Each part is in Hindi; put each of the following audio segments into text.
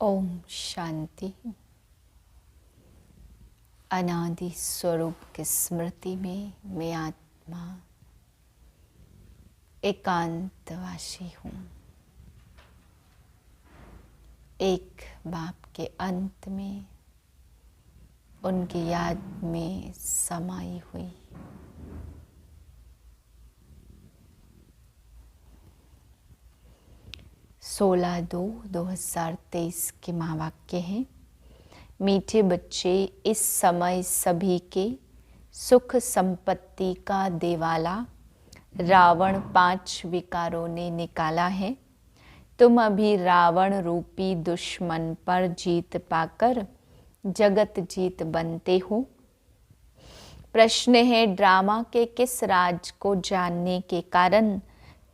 ओम शांति। अनादि स्वरूप की स्मृति में मैं आत्मा एकांतवासी हूँ। एक बाप के अंत में उनकी याद में समाई हुई। सोलह 2023 के महावाक्य हैं। मीठे बच्चे, इस समय सभी के सुख संपत्ति का देवाला रावण 5 विकारों ने निकाला है। तुम अभी रावण रूपी दुश्मन पर जीत पाकर जगत जीत बनते हो। प्रश्न है, ड्रामा के किस राज को जानने के कारण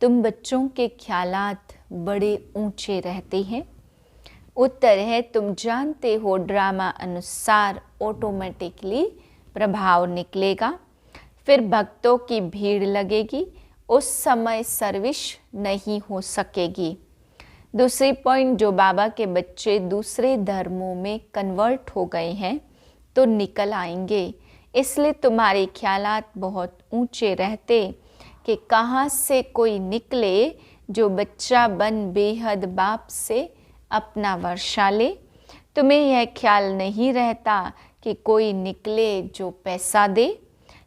तुम बच्चों के ख्यालात बड़े ऊंचे रहते हैं? उत्तर है, तुम जानते हो ड्रामा अनुसार ऑटोमेटिकली प्रभाव निकलेगा, फिर भक्तों की भीड़ लगेगी, उस समय सर्विस नहीं हो सकेगी। दूसरी पॉइंट, जो बाबा के बच्चे दूसरे धर्मों में कन्वर्ट हो गए हैं तो निकल आएंगे, इसलिए तुम्हारे ख्यालात बहुत ऊंचे रहते कि कहाँ से कोई निकले जो बच्चा बन बेहद बाप से अपना वर्षा ले। तुम्हें यह ख्याल नहीं रहता कि कोई निकले जो पैसा दे,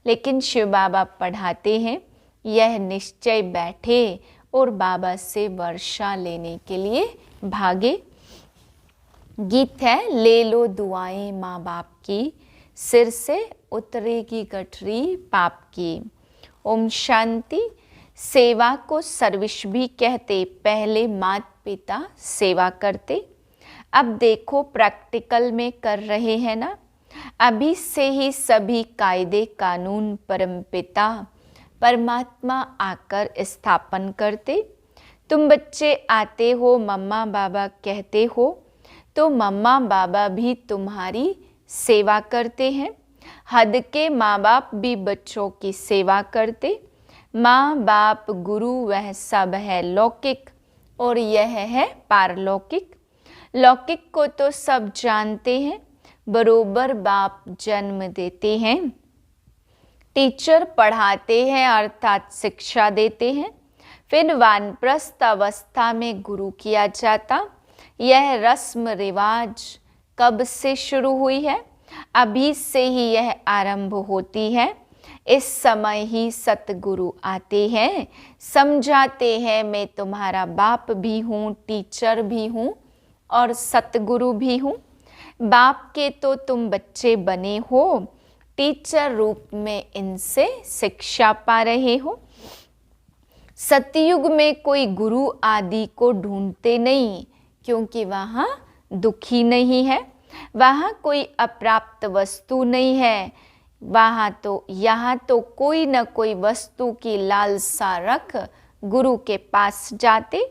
लेकिन शिव बाबा पढ़ाते हैं, यह निश्चय बैठे और बाबा से वर्षा लेने के लिए भागे। गीत है, ले लो दुआएं माँ बाप की, सिर से उतरेगी गठरी पाप की। ओम शांति। सेवा को सर्विस भी कहते। पहले माता पिता सेवा करते, अब देखो प्रैक्टिकल में कर रहे हैं ना। अभी से ही सभी कायदे कानून परमपिता परमात्मा आकर स्थापन करते। तुम बच्चे आते हो, मम्मा बाबा कहते हो, तो मम्मा बाबा भी तुम्हारी सेवा करते हैं। हद के माँ बाप भी बच्चों की सेवा करते। माँ बाप गुरु वह सब है लौकिक और यह है पारलौकिक। लौकिक को तो सब जानते हैं, बरोबर बाप जन्म देते हैं, टीचर पढ़ाते हैं अर्थात शिक्षा देते हैं। फिर वानप्रस्थ अवस्था में गुरु किया जाता। यह रस्म रिवाज कब से शुरू हुई है? अभी से ही यह आरंभ होती है। इस समय ही सतगुरु आते हैं, समझाते हैं मैं तुम्हारा बाप भी हूँ, टीचर भी हूँ और सतगुरु भी हूँ। बाप के तो तुम बच्चे बने हो, टीचर रूप में इनसे शिक्षा पा रहे हो। सतयुग में कोई गुरु आदि को ढूंढते नहीं, क्योंकि वहाँ दुखी नहीं है, वहाँ कोई अप्राप्त वस्तु नहीं है। वहाँ तो यहाँ तो कोई न कोई वस्तु की लालसा रख गुरु के पास जाते।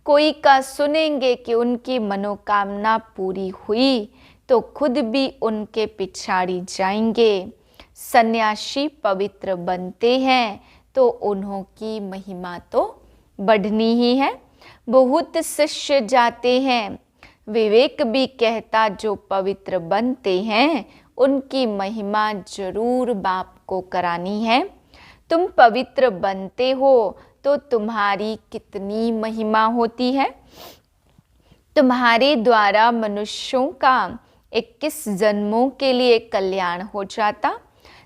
कोई का सुनेंगे कि उनकी मनोकामना पूरी हुई तो खुद भी उनके पिछाड़ी जाएंगे। सन्यासी पवित्र बनते हैं तो उन्हों की महिमा तो बढ़नी ही है। बहुत शिष्य जाते हैं, विवेक भी कहता जो पवित्र बनते हैं उनकी महिमा जरूर बाप को करानी है। तुम पवित्र बनते हो तो तुम्हारी कितनी महिमा होती है। तुम्हारे द्वारा मनुष्यों का 21 जन्मों के लिए कल्याण हो जाता।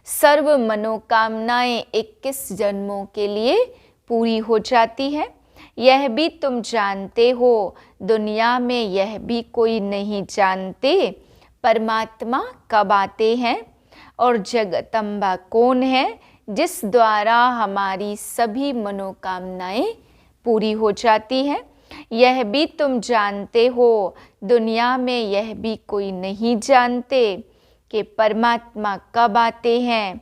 सर्व मनोकामनाएं 21 जन्मों के लिए पूरी हो जाती है। यह भी तुम जानते हो, दुनिया में यह भी कोई नहीं जानते परमात्मा कब आते हैं और जगदम्बा कौन है जिस द्वारा हमारी सभी मनोकामनाएं पूरी हो जाती है। यह भी तुम जानते हो, दुनिया में यह भी कोई नहीं जानते कि परमात्मा कब आते हैं।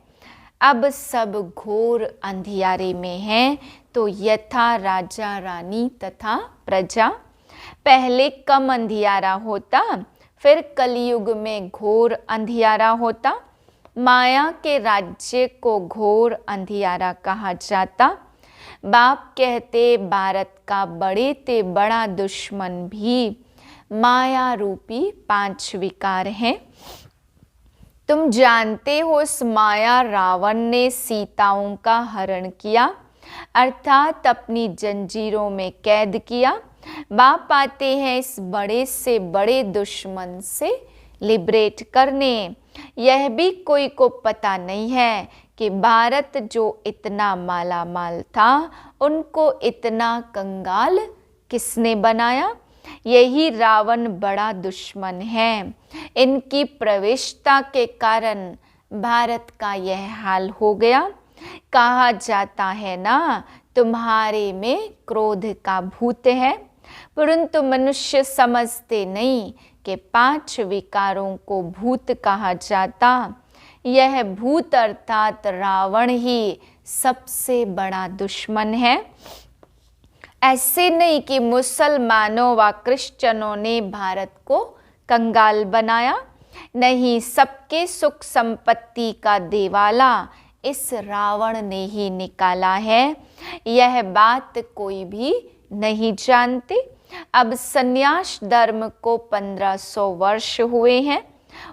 अब सब घोर अंधियारे में हैं, तो यथा राजा रानी तथा प्रजा। पहले कम अंधियारा होता, फिर कलयुग में घोर अंधियारा होता। माया के राज्य को घोर अंधियारा कहा जाता। बाप कहते, भारत का बड़े ते बड़ा दुश्मन भी माया रूपी 5 विकार हैं। तुम जानते हो इस माया रावण ने सीताओं का हरण किया, अर्थात अपनी जंजीरों में कैद किया। बाप आते हैं इस बड़े से बड़े दुश्मन से लिबरेट करने। यह भी कोई को पता नहीं है कि भारत जो इतना माला माल था, उनको इतना कंगाल किसने बनाया। यही रावण बड़ा दुश्मन है। इनकी प्रवेशता के कारण भारत का यह हाल हो गया। कहा जाता है ना, तुम्हारे में क्रोध का भूत है, परंतु मनुष्य समझते नहीं कि 5 विकारों को भूत कहा जाता। यह भूत अर्थात रावण ही सबसे बड़ा दुश्मन है। ऐसे नहीं कि मुसलमानों व क्रिश्चियनों ने भारत को कंगाल बनाया, नहीं, सबके सुख संपत्ति का देवाला इस रावण ने ही निकाला है। यह बात कोई भी नहीं जानते। अब संन्यास धर्म को 1500 वर्ष हुए हैं।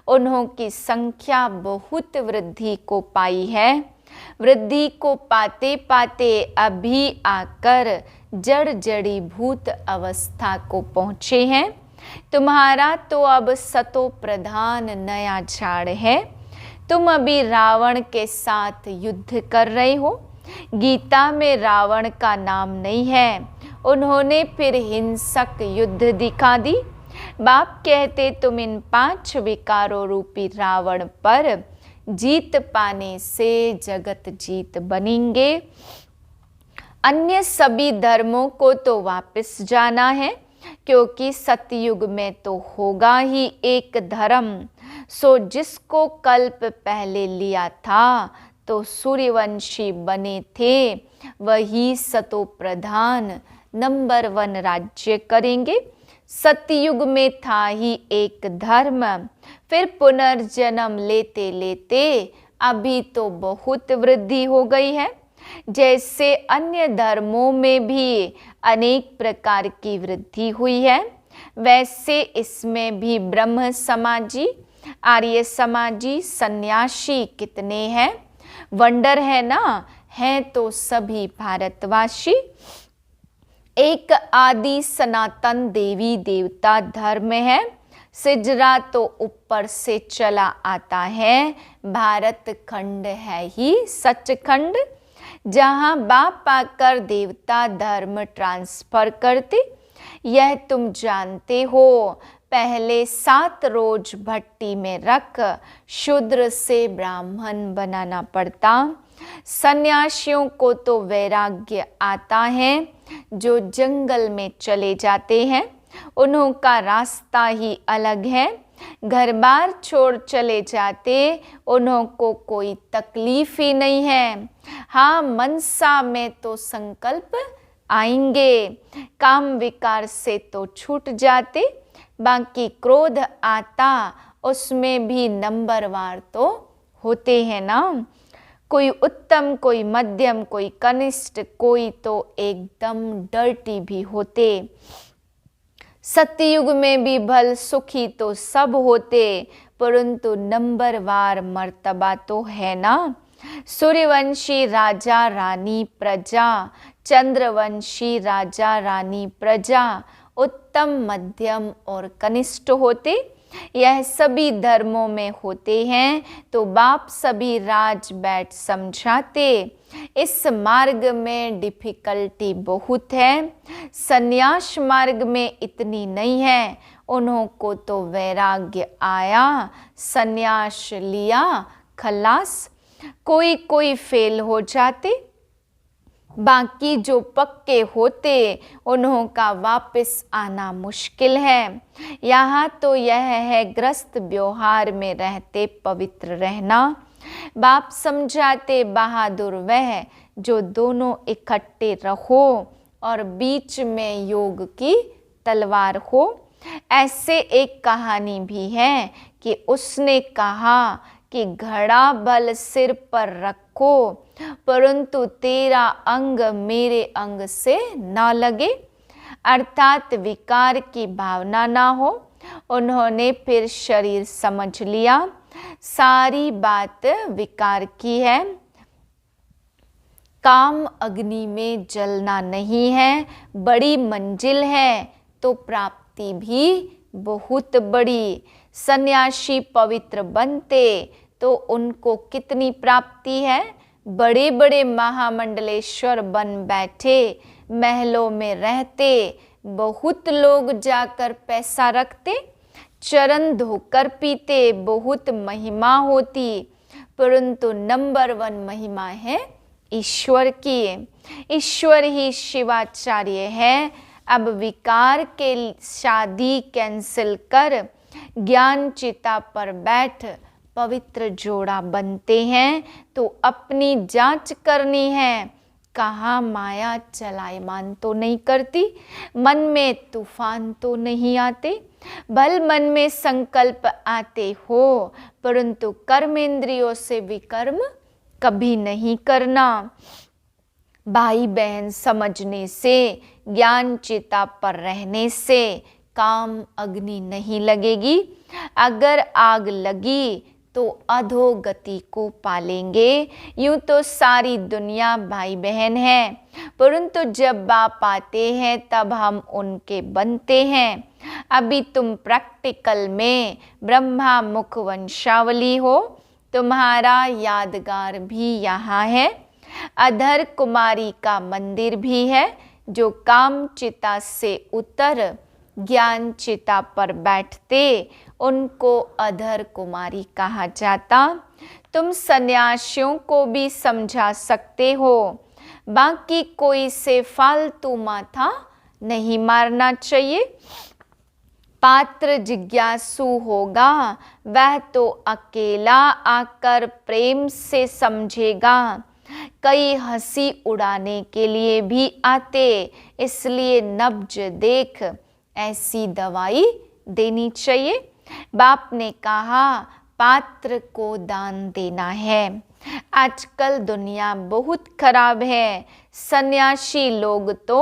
उन्हों की संख्या बहुत वृद्धि को पाई है। वृद्धि को पाते पाते अभी आकर जड़ जड़ी भूत अवस्था को पहुँचे हैं। तुम्हारा तो अब सतो प्रधान नया झाड़ है। तुम अभी रावण के साथ युद्ध कर रहे हो। गीता में रावण का नाम नहीं है। उन्होंने फिर हिंसक युद्ध दिखा दी। बाप कहते तुम इन 5 विकारों रूपी रावण पर जीत पाने से जगत जीत बनेंगे। अन्य सभी धर्मों को तो वापस जाना है, क्योंकि सतयुग में तो होगा ही एक धर्म। सो जिसको कल्प पहले लिया था तो सूर्यवंशी बने थे, वही सतो प्रधान नंबर 1 राज्य करेंगे। सतयुग में था ही एक धर्म, फिर पुनर्जन्म लेते लेते अभी तो बहुत वृद्धि हो गई है। जैसे अन्य धर्मों में भी अनेक प्रकार की वृद्धि हुई है, वैसे इसमें भी ब्रह्म समाजी, आर्य समाजी, सन्यासी कितने हैं। वंडर है ना, हैं तो सभी भारतवासी। एक आदि सनातन देवी देवता धर्म है। सिजरा तो ऊपर से चला आता है। भारत खंड है ही सचखंड, जहाँ बाप आकर देवता धर्म ट्रांसफर करते। यह तुम जानते हो। पहले 7 रोज भट्टी में रख शूद्र से ब्राह्मण बनाना पड़ता। सन्यासियों को तो वैराग्य आता है, जो जंगल में चले जाते हैं। उन्हों का रास्ता ही अलग है। घर बार छोड़ चले जाते, उन्हों को कोई तकलीफ ही नहीं है। हाँ, मनसा में तो संकल्प आएंगे, काम विकार से तो छूट जाते। बाकी क्रोध आता, उसमें भी नंबरवार तो होते हैं ना। कोई उत्तम, कोई मध्यम, कोई कनिष्ठ, कोई तो एकदम डर्टी भी होते। सतयुग में भी भल सुखी तो सब होते, परंतु नंबरवार मर्तबा तो है ना। सूर्यवंशी राजा रानी प्रजा, चंद्रवंशी राजा रानी प्रजा, उत्तम, मध्यम और कनिष्ठ होते। यह सभी धर्मों में होते हैं। तो बाप सभी राज बैठ समझाते। इस मार्ग में डिफिकल्टी बहुत है, संन्यास मार्ग में इतनी नहीं है। उन्हों को तो वैराग्य आया, संन्यास लिया, खलास। कोई कोई फेल हो जाते, बाकी जो पक्के होते उन्हों का वापस आना मुश्किल है। यहाँ तो यह है ग्रस्त व्यवहार में रहते पवित्र रहना। बाप समझाते बहादुर वह जो दोनों इकट्ठे रहो और बीच में योग की तलवार हो। ऐसे एक कहानी भी है कि उसने कहा कि घड़ा बल सिर पर रखो, परंतु तेरा अंग मेरे अंग से ना लगे। अर्थात विकार की भावना ना हो। उन्होंने फिर शरीर समझ लिया, सारी बात विकार की है। काम अग्नि में जलना नहीं है, बड़ी मंजिल है तो प्राप्ति भी बहुत बड़ी। सन्यासी पवित्र बनते तो उनको कितनी प्राप्ति है। बड़े बड़े महामंडलेश्वर बन बैठे, महलों में रहते, बहुत लोग जाकर पैसा रखते, चरण धोकर पीते, बहुत महिमा होती, परंतु नंबर 1 महिमा है ईश्वर की। ईश्वर ही शिवाचार्य है। अब विकार के शादी कैंसिल कर ज्ञान चिता पर बैठ पवित्र जोड़ा बनते हैं तो अपनी जांच करनी है, कहाँ माया चलायमान तो नहीं करती, मन में तूफान तो नहीं आते। भल मन में संकल्प आते हो, परंतु कर्मेंद्रियों से विकर्म कभी नहीं करना। भाई बहन समझने से, ज्ञान चिता पर रहने से काम अग्नि नहीं लगेगी। अगर आग लगी तो अधोगति को पालेंगे। यूं तो सारी दुनिया भाई बहन है, परंतु जब बाप आते हैं तब हम उनके बनते हैं। अभी तुम प्रैक्टिकल में ब्रह्मा मुख वंशावली हो, तुम्हारा यादगार भी यहाँ है। अधर कुमारी का मंदिर भी है, जो काम चिता से उतर ज्ञान चिता पर बैठते उनको अधर कुमारी कहा जाता। तुम सन्यासियों को भी समझा सकते हो, बाकी कोई से फालतू माथा नहीं मारना चाहिए। पात्र जिज्ञासु होगा, वह तो अकेला आकर प्रेम से समझेगा। कई हंसी उड़ाने के लिए भी आते, इसलिए नब्ज देख ऐसी दवाई देनी चाहिए। बाप ने कहा पात्र को दान देना है। आजकल दुनिया बहुत खराब है। सन्यासी लोग तो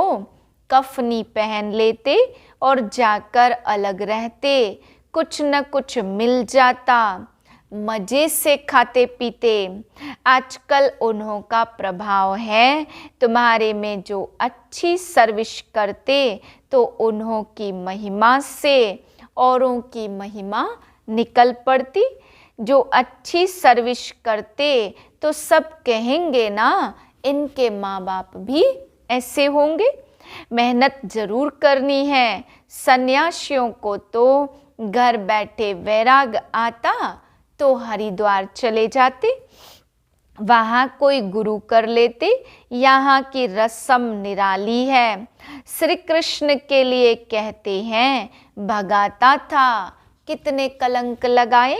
कफनी पहन लेते और जाकर अलग रहते, कुछ न कुछ मिल जाता, मजे से खाते पीते। आजकल उन्हों का प्रभाव है तुम्हारे में, जो अच्छी सर्विस करते तो उन्हों की महिमा से औरों की महिमा निकल पड़ती। जो अच्छी सर्विस करते तो सब कहेंगे ना, इनके माँ बाप भी ऐसे होंगे। मेहनत जरूर करनी है। सन्यासियों को तो घर बैठे वैराग आता तो हरिद्वार चले जाते, वहाँ कोई गुरु कर लेते। यहाँ की रस्म निराली है। श्री कृष्ण के लिए कहते हैं भगाता था, कितने कलंक लगाए।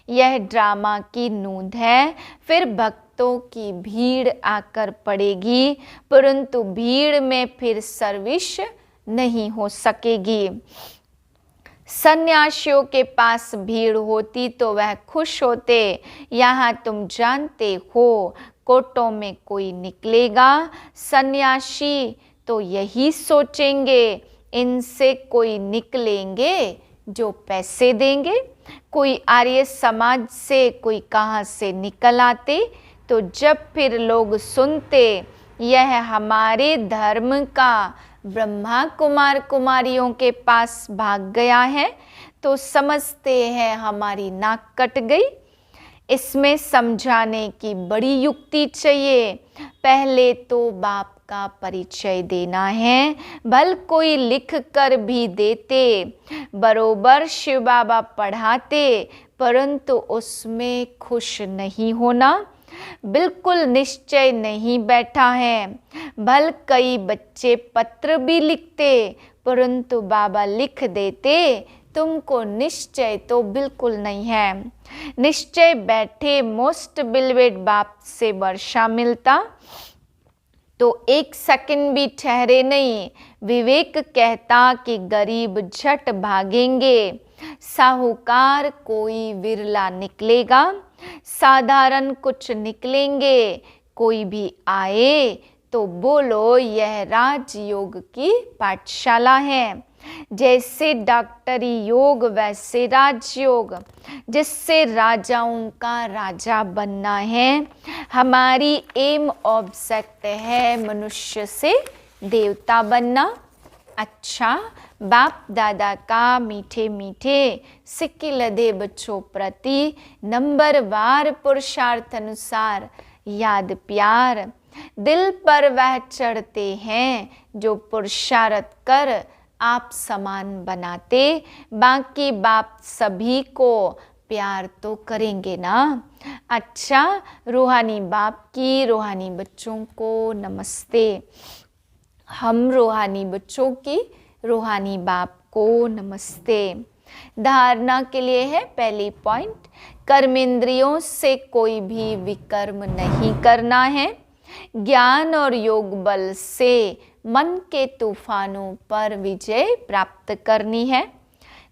यह ड्रामा की नूंद है। फिर भक्तों की भीड़ आकर पड़ेगी, परंतु भीड़ में फिर सर्विस नहीं हो सकेगी। सन्यासियों के पास भीड़ होती तो वह खुश होते। यहाँ तुम जानते हो कोटों में कोई निकलेगा, सन्यासी तो यही सोचेंगे इनसे कोई निकलेंगे जो पैसे देंगे। कोई आर्य समाज से कोई कहाँ से निकल आते, तो जब फिर लोग सुनते यह हमारे धर्म का ब्रह्मा कुमार कुमारियों के पास भाग गया है, तो समझते हैं हमारी नाक कट गई। इसमें समझाने की बड़ी युक्ति चाहिए। पहले तो बाप का परिचय देना है। भल कोई लिख कर भी देते, बरोबर शिव बाबा पढ़ाते, परंतु उसमें खुश नहीं होना। बिल्कुल निश्चय नहीं बैठा है। भल कई बच्चे पत्र भी लिखते, परंतु बाबा लिख देते, तुमको निश्चय तो बिल्कुल नहीं है। निश्चय बैठे मोस्ट बिलवेड बाप से वर्षा मिलता तो एक सेकंड भी ठहरे नहीं। विवेक कहता कि गरीब झट भागेंगे, साहूकार कोई विरला निकलेगा, साधारण कुछ निकलेंगे। कोई भी आए तो बोलो यह राजयोग की पाठशाला है। जैसे डॉक्टरी योग वैसे राजयोग, जिससे राजाओं का राजा बनना है। हमारी एम ऑब्जेक्ट है मनुष्य से देवता बनना। अच्छा, बाप दादा का मीठे मीठे सिक्के लदे बच्चों प्रति नंबरवार पुरुषार्थ अनुसार याद प्यार दिल पर वह चढ़ते हैं जो पुरुषार्थ कर आप समान बनाते। बाकी बाप सभी को प्यार तो करेंगे ना। अच्छा, रूहानी बाप की रूहानी बच्चों को नमस्ते। हम रूहानी बच्चों की रूहानी बाप को नमस्ते। धारणा के लिए है पहली पॉइंट, कर्मेंद्रियों से कोई भी विकर्म नहीं करना है। ज्ञान और योग बल से मन के तूफानों पर विजय प्राप्त करनी है।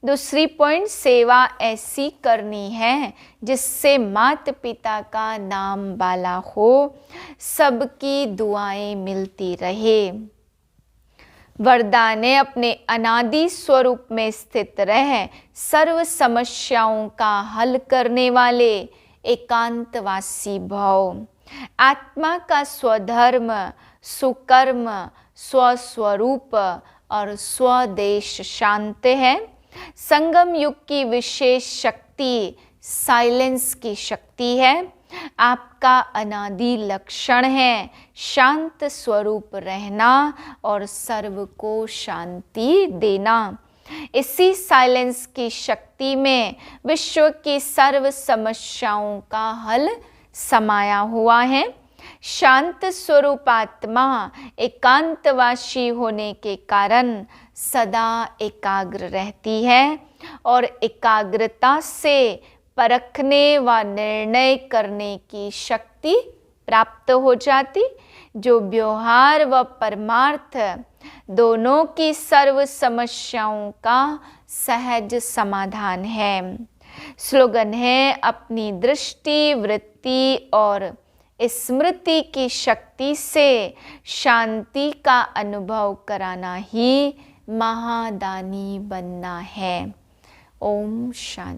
दूसरी पॉइंट, सेवा ऐसी करनी है जिससे माता पिता का नाम बाला हो, सबकी दुआएं मिलती रहे। वरदान है अपने अनादि स्वरूप में स्थित रह सर्व समस्याओं का हल करने वाले एकांतवासी भव। आत्मा का स्वधर्म, सुकर्म, स्वस्वरूप और स्वदेश शांत है। संगम युग की विशेष शक्ति साइलेंस की शक्ति है। आपका अनादि लक्षण है शांत स्वरूप रहना और सर्व को शांति देना। इसी साइलेंस की शक्ति में विश्व की सर्व समस्याओं का हल समाया हुआ है। शांत स्वरूप आत्मा एकांतवासी होने के कारण सदा एकाग्र रहती है और एकाग्रता से परखने व निर्णय करने की शक्ति प्राप्त हो जाती, जो व्यवहार व परमार्थ दोनों की सर्व समस्याओं का सहज समाधान है। स्लोगन है, अपनी दृष्टि, वृत्ति और स्मृति की शक्ति से शांति का अनुभव कराना ही महादानी बनना है। ओम शांति।